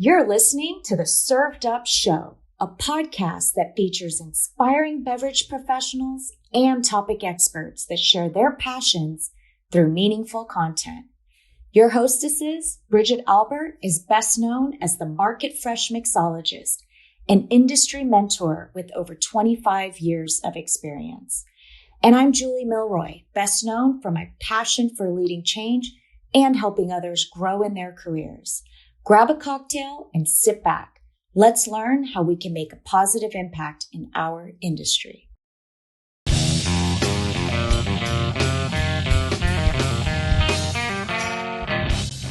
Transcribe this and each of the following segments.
You're listening to the Served Up Show, a podcast that features inspiring beverage professionals and topic experts that share their passions through meaningful content. Your hostesses, Bridget Albert, is best known as the Market Fresh Mixologist, an industry mentor with over 25 years of experience. And I'm Julie Milroy, best known for my passion for leading change and helping others grow in their careers. Grab a cocktail and sit back. Let's learn how we can make a positive impact in our industry.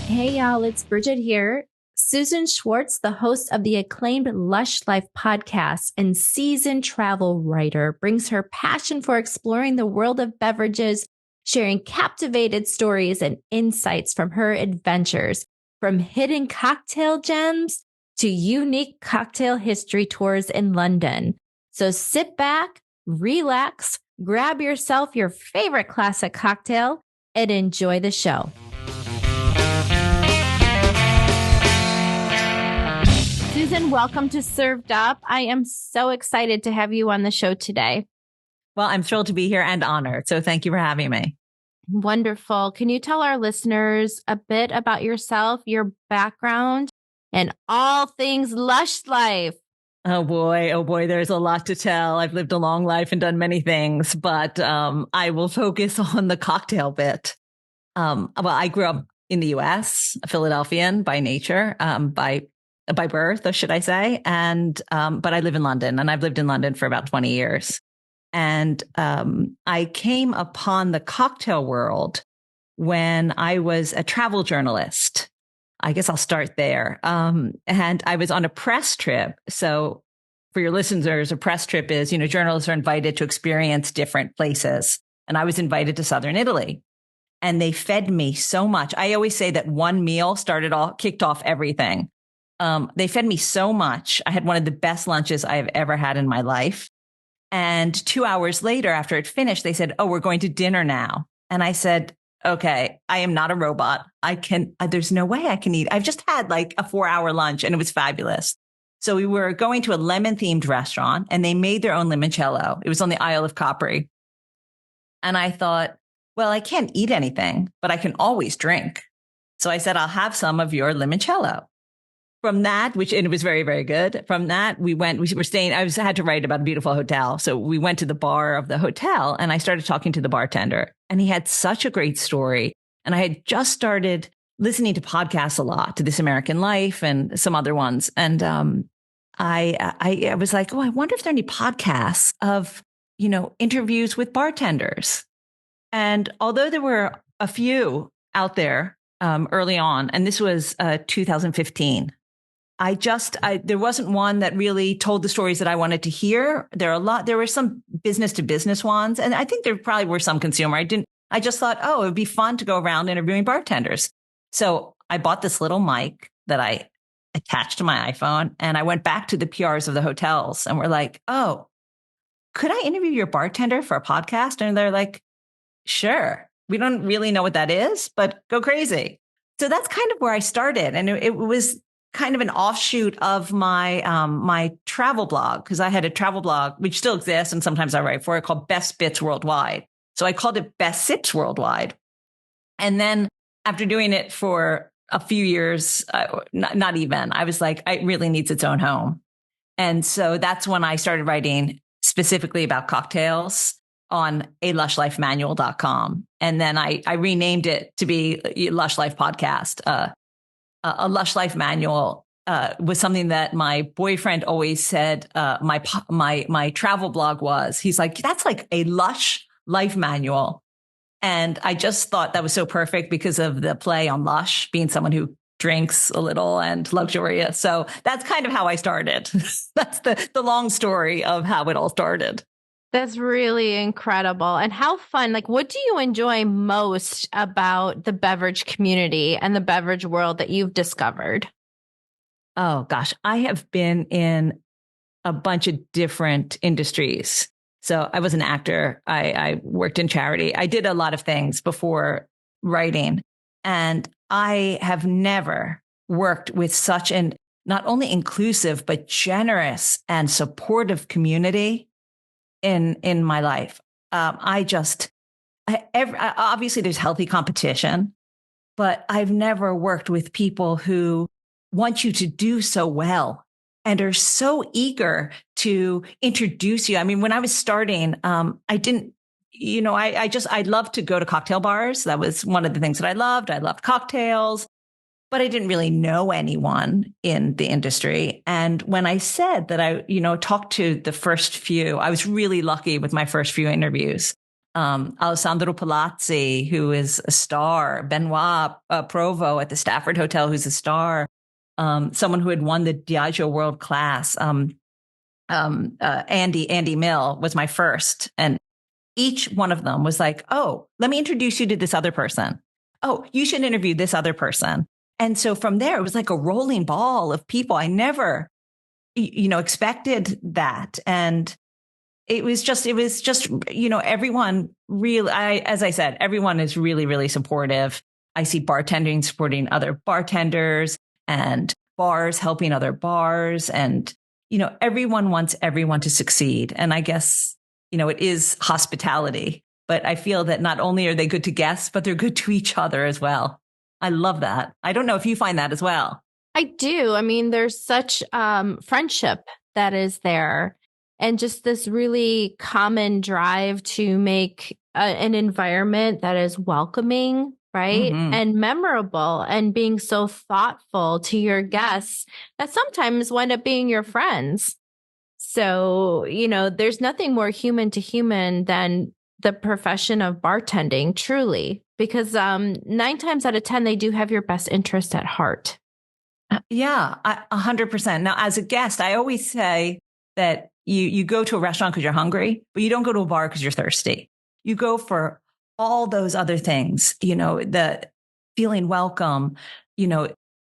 Hey y'all, it's Bridget here. Susan Schwartz, the host of the acclaimed Lush Life Podcast and seasoned travel writer, brings her passion for exploring the world of beverages, sharing captivated stories and insights from her adventures, from hidden cocktail gems to unique cocktail history tours in London. So sit back, relax, grab yourself your favorite classic cocktail, and enjoy the show. Susan, welcome to Served Up. I am so excited to have you on the show today. Well, I'm thrilled to be here and honored. So thank you for having me. Wonderful. Can you tell our listeners a bit about yourself, your background, and all things Lush Life? Oh boy, there's a lot to tell. I've lived a long life and done many things, but I will focus on the cocktail bit. Well, I grew up in the U.S., a Philadelphian by nature, by birth, should I say. And, but I live in London, and I've lived in London for about 20 years. And, I came upon the cocktail world when I was a travel journalist. I guess I'll start there. And I was on a press trip. So for your listeners, a press trip is, journalists are invited to experience different places. And I was invited to Southern Italy, and they fed me so much. I always say that one meal kicked off everything. They fed me so much. I had one of the best lunches I have ever had in my life. And 2 hours later, after it finished, they said, "Oh, we're going to dinner now." And I said, "Okay, I am not a robot. There's no way I can eat. I've just had like a 4-hour lunch, and it was fabulous." So we were going to a lemon themed restaurant, and they made their own limoncello. It was on the Isle of Capri. And I thought, well, I can't eat anything, but I can always drink. So I said, "I'll have some of your limoncello." From that, and it was very, very good. From that, we were staying, I had to write about a beautiful hotel. So we went to the bar of the hotel, and I started talking to the bartender, and he had such a great story. And I had just started listening to podcasts a lot, to This American Life and some other ones. And, I was like, oh, I wonder if there are any podcasts of, interviews with bartenders. And although there were a few out there, early on, and this was, 2015, there wasn't one that really told the stories that I wanted to hear. There were some business to business ones. And I think there probably were some consumer. I just thought, oh, it would be fun to go around interviewing bartenders. So I bought this little mic that I attached to my iPhone, and I went back to the PRs of the hotels, and we're like, "Oh, could I interview your bartender for a podcast?" And they're like, "Sure. We don't really know what that is, but go crazy." So that's kind of where I started. And it was kind of an offshoot of my my travel blog, because I had a travel blog, which still exists, and sometimes I write for it, called Best Bits Worldwide. So I called it Best Sips Worldwide. And then after doing it for a few years, not even, I was like, it really needs its own home. And so that's when I started writing specifically about cocktails on alushlifemanual.com. And then I renamed it to be Lush Life Podcast. A Lush Life Manual was something that my boyfriend always said my travel blog was. He's like, "That's like a Lush Life Manual." And I just thought that was so perfect because of the play on lush, being someone who drinks a little and luxurious. So that's kind of how I started. That's the long story of how it all started. That's really incredible. And how fun. Like, what do you enjoy most about the beverage community and the beverage world that you've discovered? Oh, gosh. I have been in a bunch of different industries. So I was an actor. I worked in charity. I did a lot of things before writing. And I have never worked with such an not only inclusive, but generous and supportive community in my life. Obviously there's healthy competition, but I've never worked with people who want you to do so well and are so eager to introduce you. I mean, when I was starting, I didn't, I loved to go to cocktail bars. That was one of the things that I loved. I loved cocktails, but I didn't really know anyone in the industry. And when I said that I, talked to the first few, I was really lucky with my first few interviews. Alessandro Palazzi, who is a star, Benoit Provo at the Stafford Hotel, who's a star, someone who had won the Diageo World Class, Andy Mill was my first. And each one of them was like, oh, let me introduce you to this other person. Oh, you should interview this other person. And so from there, it was like a rolling ball of people. I never, expected that. And it was just, everyone really, as I said, everyone is really, really supportive. I see bartending supporting other bartenders and bars helping other bars. And, everyone wants everyone to succeed. And I guess, it is hospitality, but I feel that not only are they good to guests, but they're good to each other as well. I love that. I don't know if you find that as well. I do. I mean, there's such friendship that is there, and just this really common drive to make an environment that is welcoming, right? Mm-hmm. And memorable, and being so thoughtful to your guests that sometimes wind up being your friends. So, there's nothing more human to human than the profession of bartending, truly, because 9 times out of 10, they do have your best interest at heart. Yeah, 100%. Now, as a guest, I always say that you go to a restaurant because you're hungry, but you don't go to a bar because you're thirsty. You go for all those other things, the feeling welcome,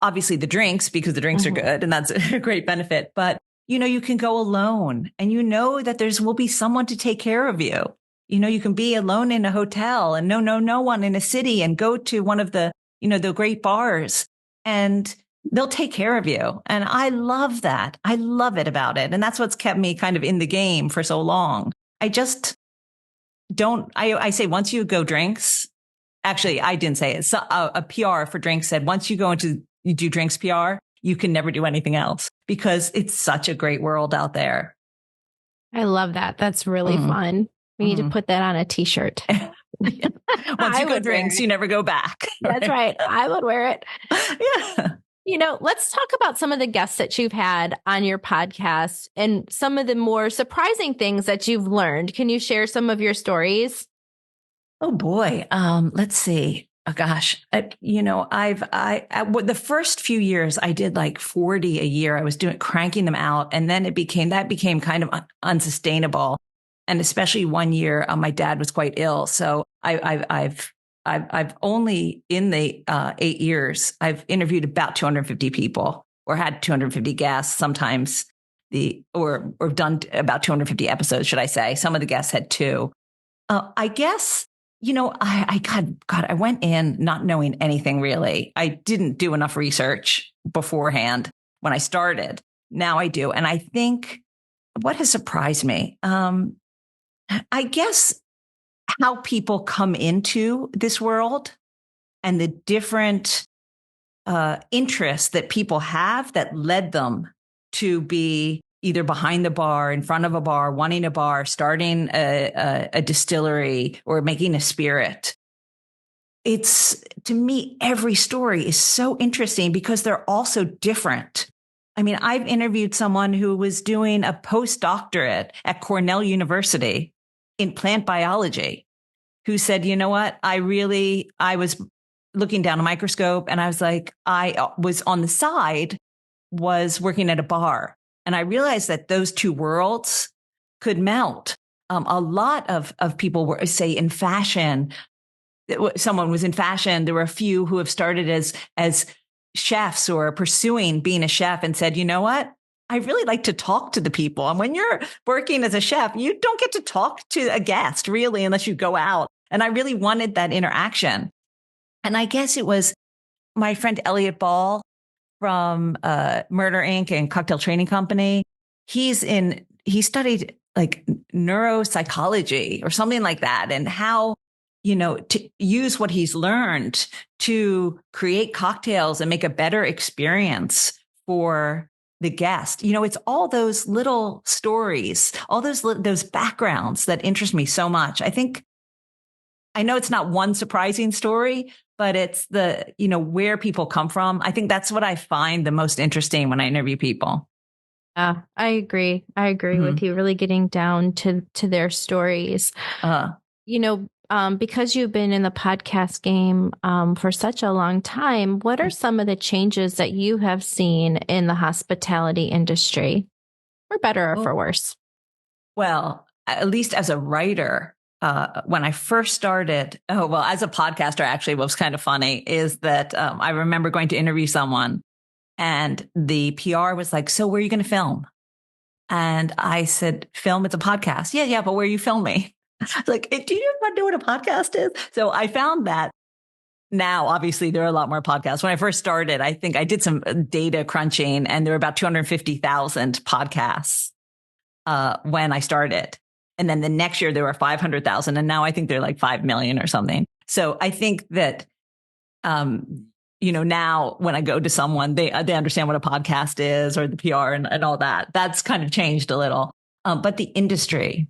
obviously the drinks, because the drinks are good and that's a great benefit. But, you can go alone and that will be someone to take care of you. You can be alone in a hotel and no one in a city, and go to one of the, the great bars, and they'll take care of you. And I love that. I love it about it. And that's what's kept me kind of in the game for so long. I just I say once you go drinks, actually, I didn't say it. So, a PR for drinks said, once you do drinks PR, you can never do anything else, because it's such a great world out there. I love that. That's really fun. We need to put that on a t-shirt. Once you go drinks, you never go back. That's right. I would wear it. Yeah. Let's talk about some of the guests that you've had on your podcast and some of the more surprising things that you've learned. Can you share some of your stories? Oh boy. Let's see. Oh gosh. The first few years I did like 40 a year. I was cranking them out. And then that became kind of unsustainable. And especially one year, my dad was quite ill. So I've only in the 8 years, I've interviewed about 250 people, or had 250 guests, sometimes or done about 250 episodes, should I say. Some of the guests had 2. I guess, I went in not knowing anything really. I didn't do enough research beforehand when I started. Now I do. And I think what has surprised me, I guess how people come into this world and the different interests that people have that led them to be either behind the bar, in front of a bar, wanting a bar, starting a distillery, or making a spirit. To me, every story is so interesting because they're also different. I mean, I've interviewed someone who was doing a postdoctorate at Cornell University in plant biology, who said, you know what, I was looking down a microscope, and I was like, I was on the side, was working at a bar. And I realized that those two worlds could melt. A lot of people were, say, in fashion. Someone was in fashion. There were a few who have started as chefs or pursuing being a chef, and said, you know what? I really like to talk to the people. And when you're working as a chef, you don't get to talk to a guest really, unless you go out. And I really wanted that interaction. And I guess it was my friend Elliot Ball, from Murder Inc. and Cocktail Training Company. He studied like neuropsychology or something like that, and how, to use what he's learned to create cocktails and make a better experience for the guest. It's all those little stories, all those backgrounds that interest me so much. I know it's not one surprising story, but it's where people come from. I think that's what I find the most interesting when I interview people. Yeah, I agree. I agree with you, really getting down to their stories. Because you've been in the podcast game for such a long time, what are some of the changes that you have seen in the hospitality industry, for better or for worse? Well, at least as a writer, when I first started, as a podcaster, actually, what was kind of funny is that I remember going to interview someone and the PR was like, "So where are you going to film?" And I said, "Film, it's a podcast." Yeah, but where are you filming? Like, do you know what a podcast is? So I found that now, obviously, there are a lot more podcasts. When I first started, I think I did some data crunching, and there were about 250,000 podcasts when I started. And then the next year there were 500,000. And now I think they're like 5 million or something. So I think that, now when I go to someone, they understand what a podcast is, or the PR and all that. That's kind of changed a little. But the industry,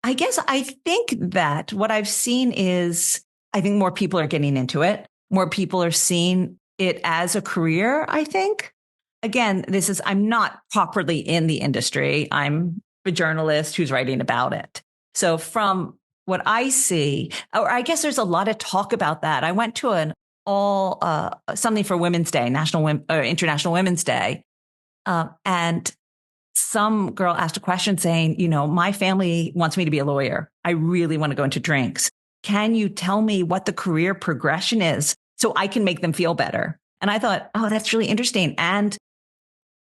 I guess I think that what I've seen is, I think more people are getting into it. More people are seeing it as a career, I think. Again, I'm not properly in the industry. I'm a journalist who's writing about it. So from what I see, or I guess there's a lot of talk about that. I went to something for Women's Day, International Women's Day. And some girl asked a question saying, my family wants me to be a lawyer. I really want to go into drinks. Can you tell me what the career progression is so I can make them feel better? And I thought, oh, that's really interesting. And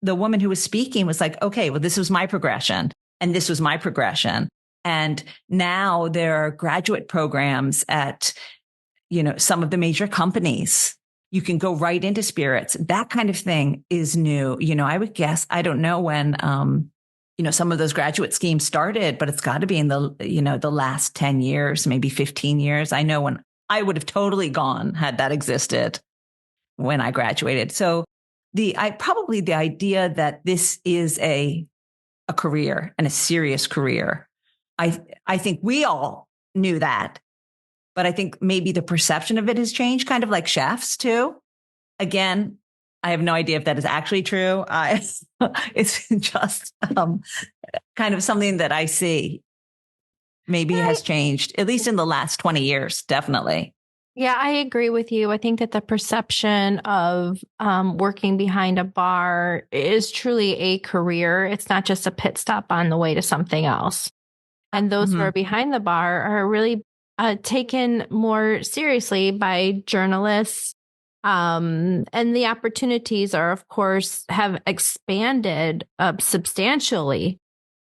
the woman who was speaking was like, okay, well, this was my progression and this was my progression. And now there are graduate programs at, some of the major companies. You can go right into spirits. That kind of thing is new. I would guess, I don't know when, some of those graduate schemes started, but it's got to be in the last 10 years, maybe 15 years. I know when I would have totally gone had that existed when I graduated. So the idea that this is a career and a serious career, I think we all knew that. But I think maybe the perception of it has changed, kind of like chefs too. Again, I have no idea if that is actually true. It's just kind of something that I see maybe has changed, at least in the last 20 years, definitely. Yeah, I agree with you. I think that the perception of working behind a bar is truly a career. It's not just a pit stop on the way to something else. And those who are behind the bar are really taken more seriously by journalists. And the opportunities are, of course, have expanded substantially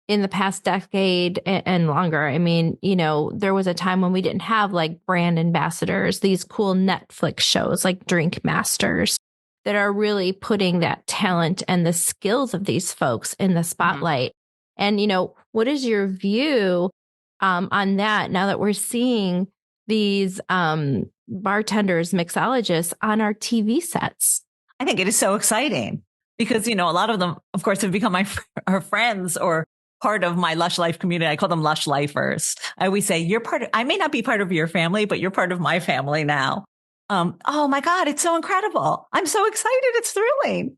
in the past decade and longer. I mean, there was a time when we didn't have like brand ambassadors, these cool Netflix shows like Drink Masters that are really putting that talent and the skills of these folks in the spotlight. And, what is your view on that now that we're seeing these bartenders, mixologists on our TV sets? I think it is so exciting because, a lot of them, of course, have become our friends or part of my Lush Life community. I call them Lush Lifers. I always say, I may not be part of your family, but you're part of my family now. Oh my God, it's so incredible. I'm so excited. It's thrilling.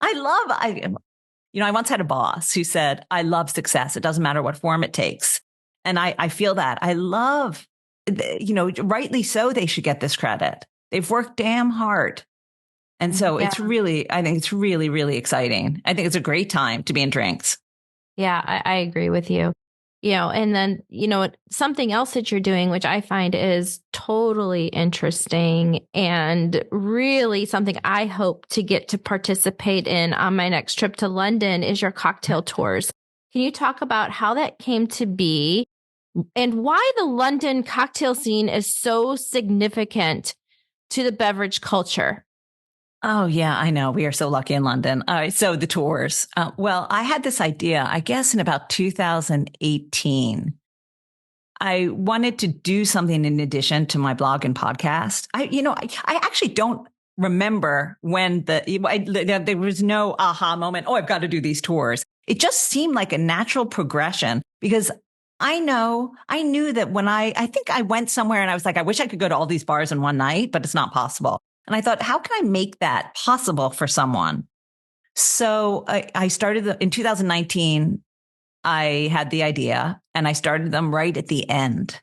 I once had a boss who said, I love success. It doesn't matter what form it takes. And I feel that. I love, rightly so, they should get this credit. They've worked damn hard. And so I think it's really, really exciting. I think it's a great time to be in drinks. Yeah, I agree with you. And then, something else that you're doing, which I find is totally interesting and really something I hope to get to participate in on my next trip to London, is your cocktail tours. Can you talk about how that came to be and why the London cocktail scene is so significant to the beverage culture? Oh, yeah, I know. We are so lucky in London. All right. So the tours. Well, I had this idea, I guess, in about 2018. I wanted to do something in addition to my blog and podcast. I actually don't remember when there was no aha moment. Oh, I've got to do these tours. It just seemed like a natural progression because I knew that when I think I went somewhere and I was like, I wish I could go to all these bars in one night, but it's not possible. And I thought, how can I make that possible for someone? So I started in 2019. I had the idea and I started them right at the end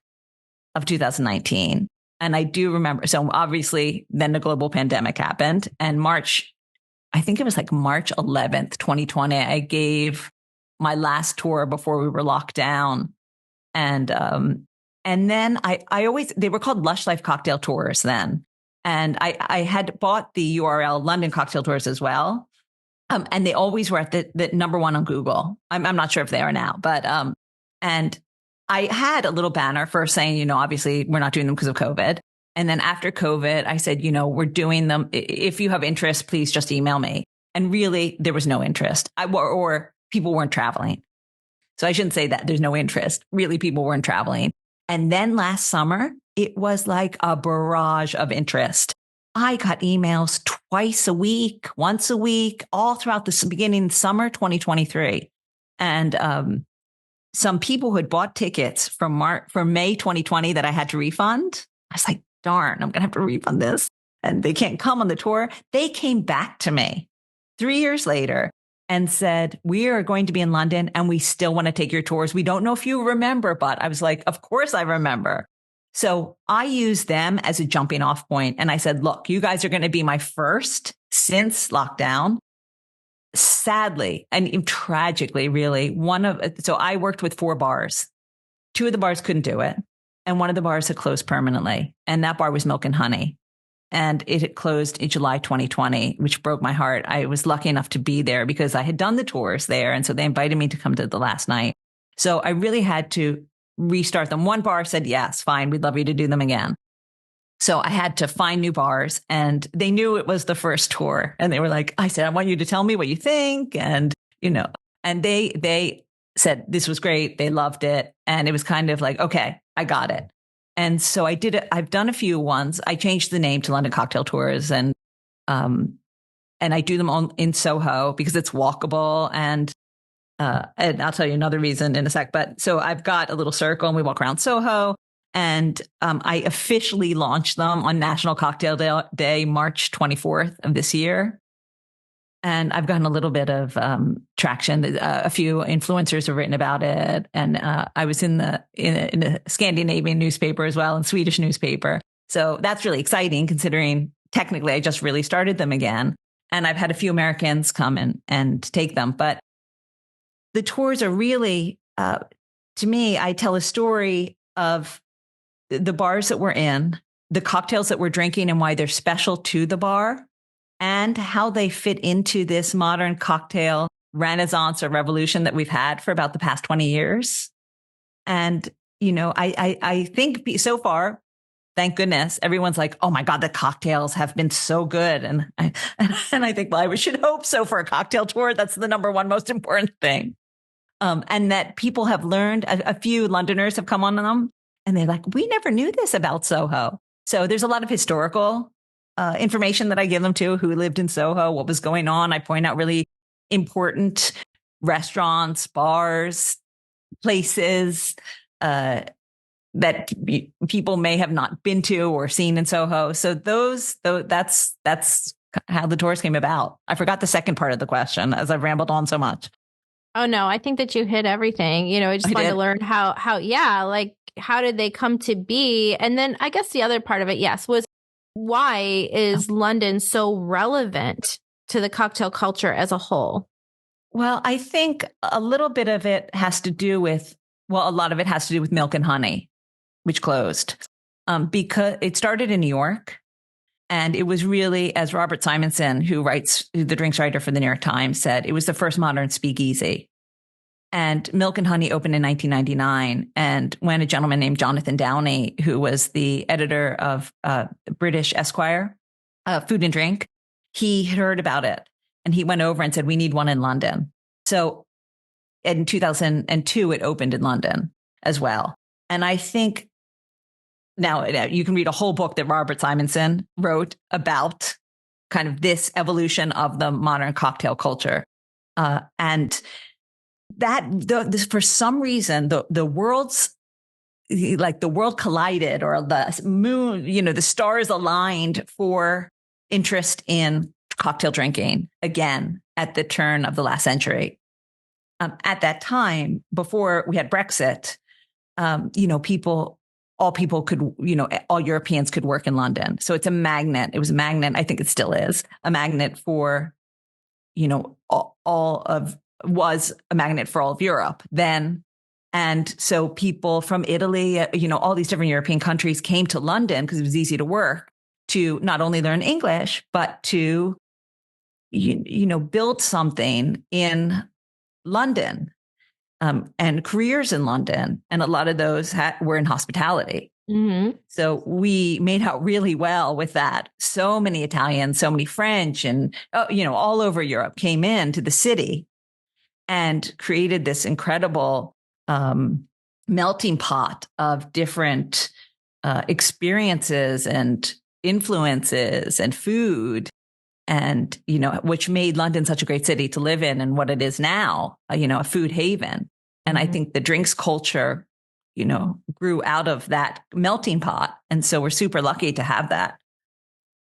of 2019. And I do remember. So obviously then the global pandemic happened and I think it was like March 11th, 2020, I gave my last tour before we were locked down. And then they were called Lush Life Cocktail Tours then. And I had bought the URL London Cocktail Tours as well. And they always were at the number one on Google. I'm not sure if they are now, but, and I had a little banner first saying, obviously we're not doing them because of COVID. And then after COVID, I said, we're doing them. If you have interest, please just email me. And really there was no interest or people weren't traveling. So I shouldn't say that there's no interest. Really, people weren't traveling. And then last summer, it was like a barrage of interest. I got emails twice a week, once a week, all throughout the beginning summer 2023. And some people who had bought tickets for May 2020 that I had to refund. I was like, darn, I'm going to have to refund this. And they can't come on the tour. They came back to me 3 years later and said, we are going to be in London and we still want to take your tours. We don't know if you remember, but I was like, of course I remember. So I used them as a jumping off point. And I said, look, you guys are going to be my first since lockdown. Sadly, and tragically, really, so I worked with 4 bars. 2 of the bars couldn't do it. And one of the bars had closed permanently. And that bar was Milk and Honey. And it had closed in July 2020, which broke my heart. I was lucky enough to be there because I had done the tours there. And so they invited me to come to the last night. So I really had to restart them. One bar said, yes, fine. We'd love you to do them again. So I had to find new bars and they knew it was the first tour. And they were like, I said, I want you to tell me what you think. And, and they said, this was great. They loved it. And it was kind of like, okay, I got it. And so I did it. I've done a few ones. I changed the name to London Cocktail Tours and I do them in Soho because it's walkable. And I'll tell you another reason in a sec. But so I've got a little circle and we walk around Soho and I officially launched them on National Cocktail Day, March 24th of this year. And I've gotten a little bit of traction. A few influencers have written about it. And I was in a Scandinavian newspaper as well, and Swedish newspaper. So that's really exciting considering technically I just really started them again. And I've had a few Americans come and take them. But the tours are really, to me, I tell a story of the bars that we're in, the cocktails that we're drinking and why they're special to the bar, and how they fit into this modern cocktail renaissance or revolution that we've had for about the past 20 years. And, I think so far, thank goodness, everyone's like, oh my God, the cocktails have been so good. And I think, well, I should hope so for a cocktail tour. That's the number one most important thing. And that people have learned, a few Londoners have come on them and they're like, we never knew this about Soho. So there's a lot of historical information that I give them to who lived in Soho, what was going on. I point out really important restaurants, bars, places that people may have not been to or seen in Soho. So that's how the tours came about. I forgot the second part of the question as I've rambled on so much. Oh, no, I think that you hit everything. I just wanted to learn how did they come to be? And then I guess the other part of it, yes, was why is London so relevant to the cocktail culture as a whole? Well, I think a little bit of it has to do with, a lot of it has to do with Milk and Honey, which closed because it started in New York. And it was really, as Robert Simonson, who writes, the drinks writer for the New York Times, said, it was the first modern speakeasy. And Milk and Honey opened in 1999. And when a gentleman named Jonathan Downey, who was the editor of British Esquire, Food and Drink, he had heard about it and he went over and said, we need one in London. So in 2002, it opened in London as well. And I think now you can read a whole book that Robert Simonson wrote about kind of this evolution of the modern cocktail culture. And that for some reason, the world's like the world collided, or the moon, the stars aligned for interest in cocktail drinking again at the turn of the last century. At that time, before we had Brexit, all Europeans could work in London. So it's a magnet. It was a magnet. I think it still is a magnet for, was a magnet for all of Europe then. And so people from Italy, all these different European countries came to London because it was easy to work, to not only learn English, but to, build something in London, and careers in London. And a lot of those were in hospitality. Mm-hmm. So we made out really well with that. So many Italians, so many French, and, all over Europe came into the city and created this incredible melting pot of different experiences and influences and food, and, which made London such a great city to live in, and what it is now, a food haven. And I think the drinks culture, grew out of that melting pot. And so we're super lucky to have that.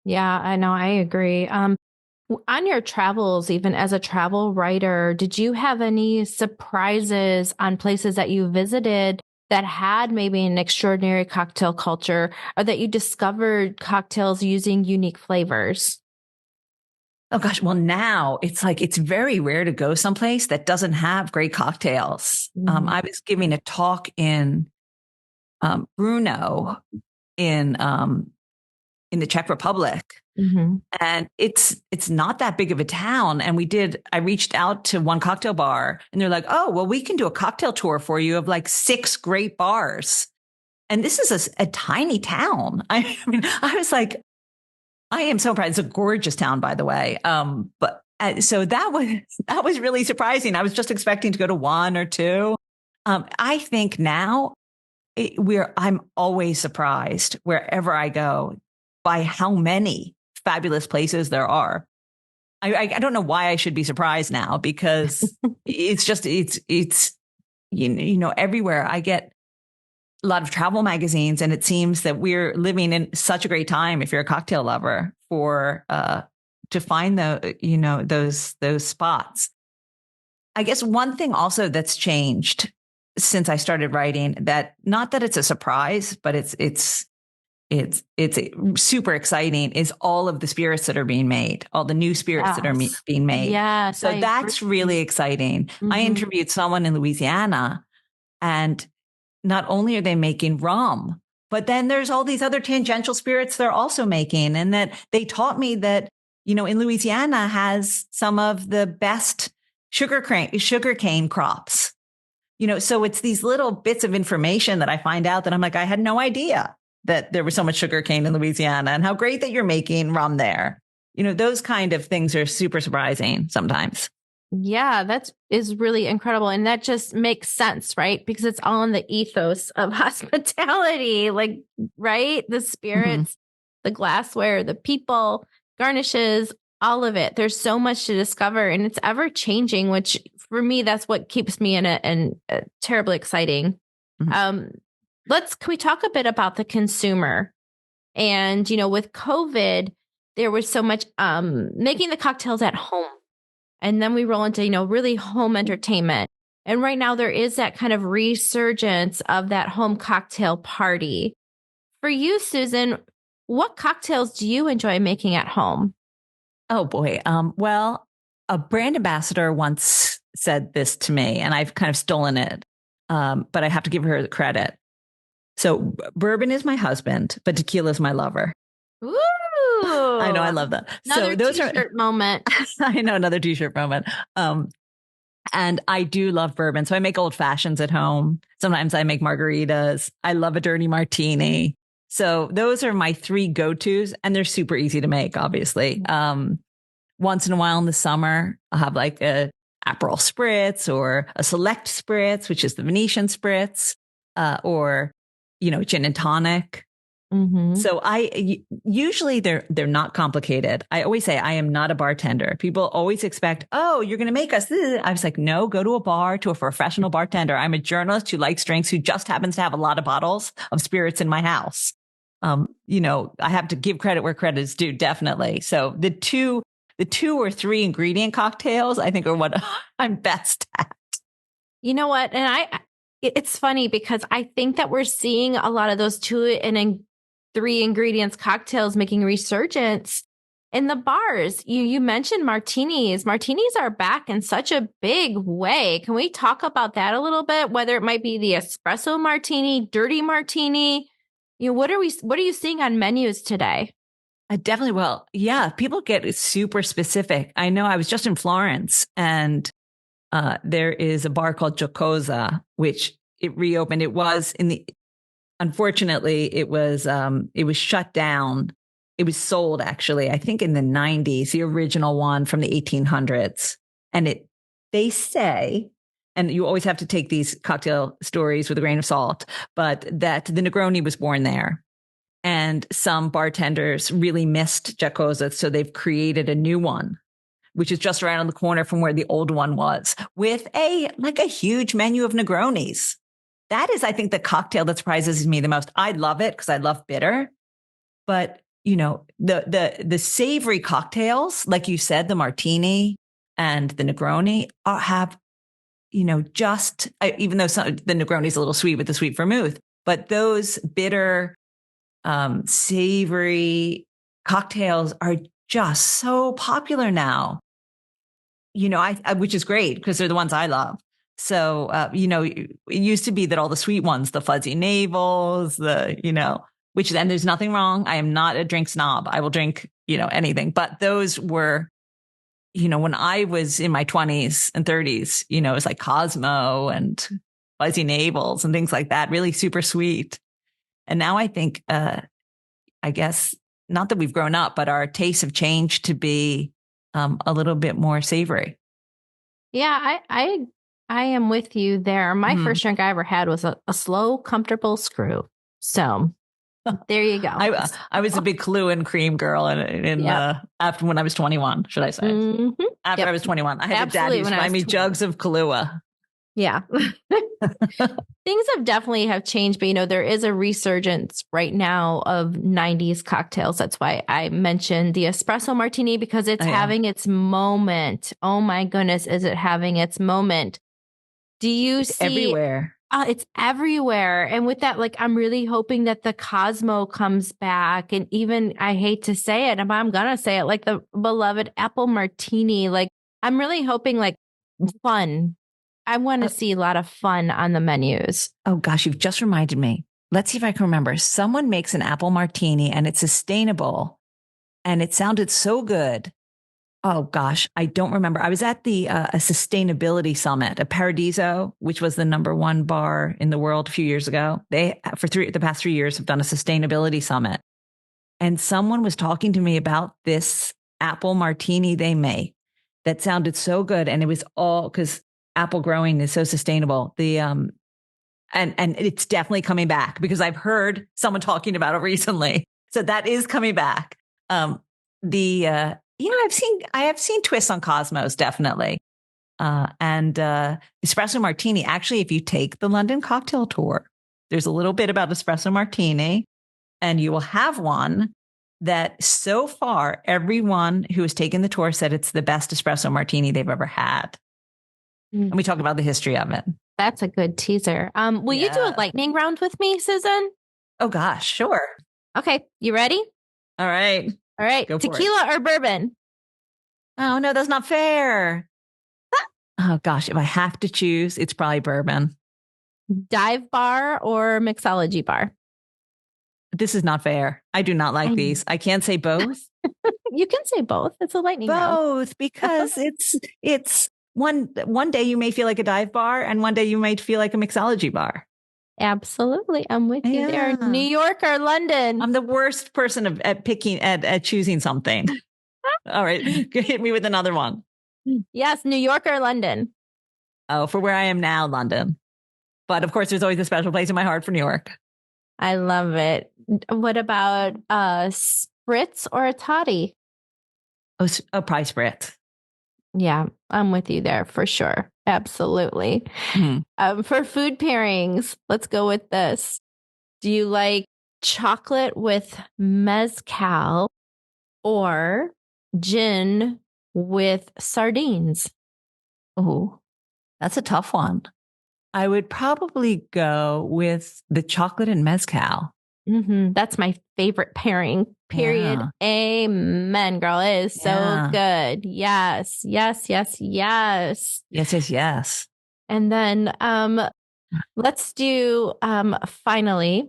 Yeah, I know. I agree. On your travels, even as a travel writer, did you have any surprises on places that you visited that had maybe an extraordinary cocktail culture, or that you discovered cocktails using unique flavors? Oh gosh. Well, now it's very rare to go someplace that doesn't have great cocktails. Mm-hmm. I was giving a talk in Brno in the Czech Republic. Mm-hmm. And it's not that big of a town. And I reached out to one cocktail bar, and they're like, oh, well, we can do a cocktail tour for you of like 6 great bars. And this is a tiny town. I mean, I was like, I am so proud. It's a gorgeous town, by the way. But so that was really surprising. I was just expecting to go to 1 or 2. I think now I'm always surprised wherever I go by how many fabulous places there are. I don't know why I should be surprised now, because it's everywhere. I get a lot of travel magazines, and it seems that we're living in such a great time, if you're a cocktail lover, to find those spots. I guess one thing also that's changed since I started writing, that not that it's a surprise, but it's super exciting, is all of the spirits that are being made, all the new spirits that are being made. Yeah. So that's really exciting. Mm-hmm. I interviewed someone in Louisiana, and not only are they making rum, but then there's all these other tangential spirits they're also making. And that they taught me that, in Louisiana has some of the best sugarcane crops. So it's these little bits of information that I find out that I'm like, I had no idea that there was so much sugarcane in Louisiana, and how great that you're making rum there. Those kind of things are super surprising sometimes. Yeah, that is really incredible. And that just makes sense, right? Because it's all in the ethos of hospitality, like, right? The spirits, the glassware, the people, garnishes, all of it. There's so much to discover, and it's ever changing, which for me, that's what keeps me in it, and terribly exciting. Mm-hmm. Can we talk a bit about the consumer? And, with COVID, there was so much making the cocktails at home. And then we roll into, really home entertainment. And right now there is that kind of resurgence of that home cocktail party. For you, Susan, what cocktails do you enjoy making at home? Oh, boy. Well, a brand ambassador once said this to me, and I've kind of stolen it, but I have to give her the credit. So bourbon is my husband, but tequila is my lover. Ooh. I know. I love that. Another t-shirt moment. I know, another t-shirt moment. And I do love bourbon. So I make old fashions at home. Sometimes I make margaritas. I love a dirty martini. So those are my 3 go-tos, and they're super easy to make, obviously. once in a while in the summer, I'll have like a Aperol spritz or a select spritz, which is the Venetian spritz, or, gin and tonic. Mm-hmm. So usually they're not complicated. I always say I am not a bartender. People always expect, oh, you're going to make us this. I was like, no, go to a bar, to a professional bartender. I'm a journalist who likes drinks, who just happens to have a lot of bottles of spirits in my house. I have to give credit where credit is due, definitely. So the two or three ingredient cocktails, I think, are what I'm best at. You know what? And it's funny because I think that we're seeing a lot of those 2 and 3 ingredients cocktails making resurgence in the bars. You mentioned martinis. Martinis are back in such a big way. Can we talk about that a little bit? Whether it might be the espresso martini, dirty martini. What are you seeing on menus today? Definitely. Well, yeah, people get super specific. I know I was just in Florence, and there is a bar called Giocosa, which it reopened. It was unfortunately, it was shut down. It was sold, actually, I think in the 90s, the original one from the 1800s. And they say, and you always have to take these cocktail stories with a grain of salt, but that the Negroni was born there. And some bartenders really missed Giocosa, so they've created a new one, which is just around the corner from where the old one was, with a huge menu of Negronis. That is, I think, the cocktail that surprises me the most. I love it because I love bitter, but the savory cocktails, like you said, the martini and the Negroni have, even though the Negroni is a little sweet with the sweet vermouth, but those bitter, savory cocktails are just so popular now. Which is great because they're the ones I love. So, it used to be that all the sweet ones, the fuzzy navels, and there's nothing wrong. I am not a drink snob. I will drink, anything. But those were, when I was in my 20s and 30s, it was like Cosmo and fuzzy navels and things like that, really super sweet. And now I think, I guess, not that we've grown up, but our tastes have changed to be a little bit more savory. Yeah, I am with you there. My first drink I ever had was a slow, comfortable screw. So there you go. I was a big Kahlua and cream girl after when I was 21, should I say? Mm-hmm. After I was 21, I had a dad who used to buy me jugs of Kahlua. Yeah. Things have changed, but there is a resurgence right now of 90s cocktails. That's why I mentioned the espresso martini, because it's having its moment. Oh my goodness, is it having its moment? Do you see everywhere? It's everywhere. And with that, I'm really hoping that the Cosmo comes back. And even, I hate to say it, but I'm going to say it, the beloved apple martini. I'm really hoping fun. I want to see a lot of fun on the menus. Oh gosh, you've just reminded me. Let's see if I can remember. Someone makes an apple martini and it's sustainable and it sounded so good. Oh gosh, I don't remember. I was at a sustainability summit at Paradiso, which was the #1 bar in the world a few years ago. They, the past 3 years, have done a sustainability summit. And someone was talking to me about this apple martini they make that sounded so good. And it was all because apple growing is so sustainable. And it's definitely coming back because I've heard someone talking about it recently. So that is coming back. I have seen twists on Cosmos, definitely. And espresso martini. Actually, if you take the London cocktail tour, there's a little bit about espresso martini, and you will have one that so far everyone who has taken the tour said it's the best espresso martini they've ever had. And we talk about the history of it. That's a good teaser. Will you do a lightning round with me, Susan? Oh gosh, sure. Okay, you ready? All right. Tequila or bourbon? Oh no, that's not fair. Oh gosh, if I have to choose, it's probably bourbon. Dive bar or mixology bar? This is not fair. I do not like these. I can't say both. You can say both. It's a lightning round. Both, because it's one day you may feel like a dive bar and one day you might feel like a mixology bar. Absolutely. I'm with you there. New York or London? I'm the worst person at choosing something. All right. Hit me with another one. Yes, New York or London? Oh, for where I am now, London. But of course, there's always a special place in my heart for New York. I love it. What about a spritz or a toddy? Oh, probably Spritz. Yeah, I'm with you there for sure. Absolutely. For food pairings, let's go with this. Do you like chocolate with mezcal or gin with sardines? Oh, that's a tough one. I would probably go with the chocolate and mezcal. That's my favorite pairing, period. Yeah. Amen, girl. It is so good. Yes, yes, yes, yes. Yes, yes, yes. And then let's do finally,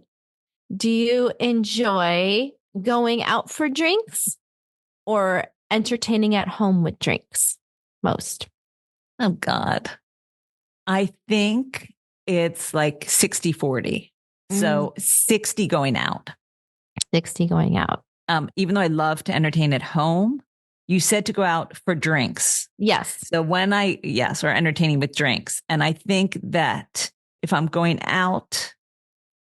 do you enjoy going out for drinks or entertaining at home with drinks most? Oh, God. I think it's like 60-40. So 60 going out. 60 going out. Even though I love to entertain at home, you said to go out for drinks. Yes. So when or entertaining with drinks. And I think that if I'm going out,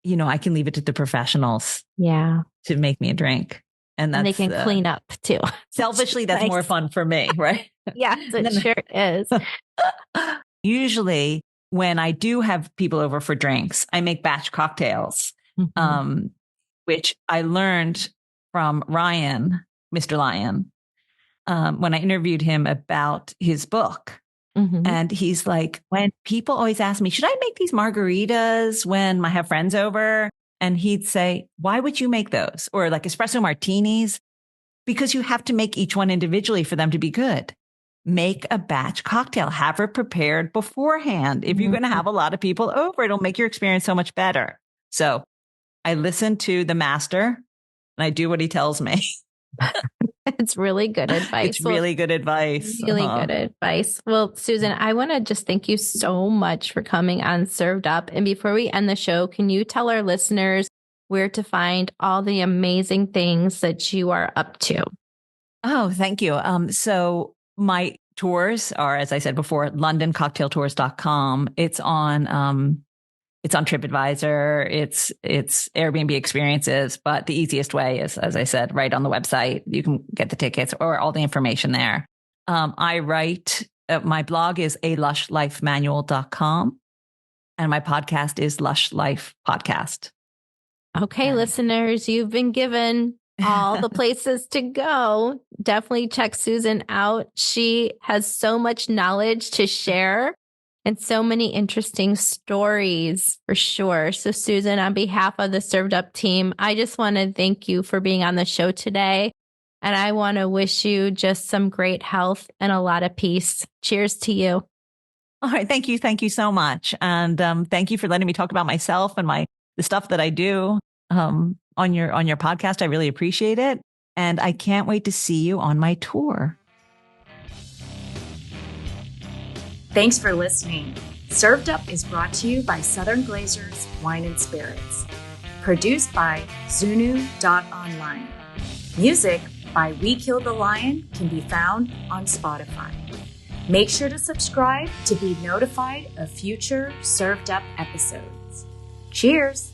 I can leave it to the professionals. Yeah. To make me a drink. And they can clean up too. Selfishly, that's more fun for me, right? Yes, it sure is. Usually when I do have people over for drinks, I make batch cocktails, which I learned from Ryan, Mr. Lion, when I interviewed him about his book. And he's like, when people always ask me, should I make these margaritas when I have friends over? And he'd say, why would you make those? Or like espresso martinis? Because you have to make each one individually for them to be good. Make a batch cocktail, have it prepared beforehand. If you're going to have a lot of people over, it'll make your experience so much better. So I listen to the master and I do what he tells me. It's really good advice. It's really good advice. Really good advice. Well, Susan, I want to just thank you so much for coming on Served Up. And before we end the show, can you tell our listeners where to find all the amazing things that you are up to? Oh, thank you. So my tours are, as I said before, LondonCocktailTours.com. It's on TripAdvisor. It's Airbnb experiences, but the easiest way is, as I said, right on the website. You can get the tickets or all the information there. I write, my blog is alushlifemanual.com and my podcast is Lush Life Podcast. Okay, listeners, you've been given all the places to go. Definitely check Susan out. She has so much knowledge to share and so many interesting stories for sure. So Susan, on behalf of the Served Up team, I just want to thank you for being on the show today. And I want to wish you just some great health and a lot of peace. Cheers to you. All right. Thank you. Thank you so much. And thank you for letting me talk about myself and the stuff that I do on your podcast. I really appreciate it. And I can't wait to see you on my tour. Thanks for listening. Served Up is brought to you by Southern Glazers Wine and Spirits. Produced by Zunu.online. Music by We Killed the Lion can be found on Spotify. Make sure to subscribe to be notified of future Served Up episodes. Cheers!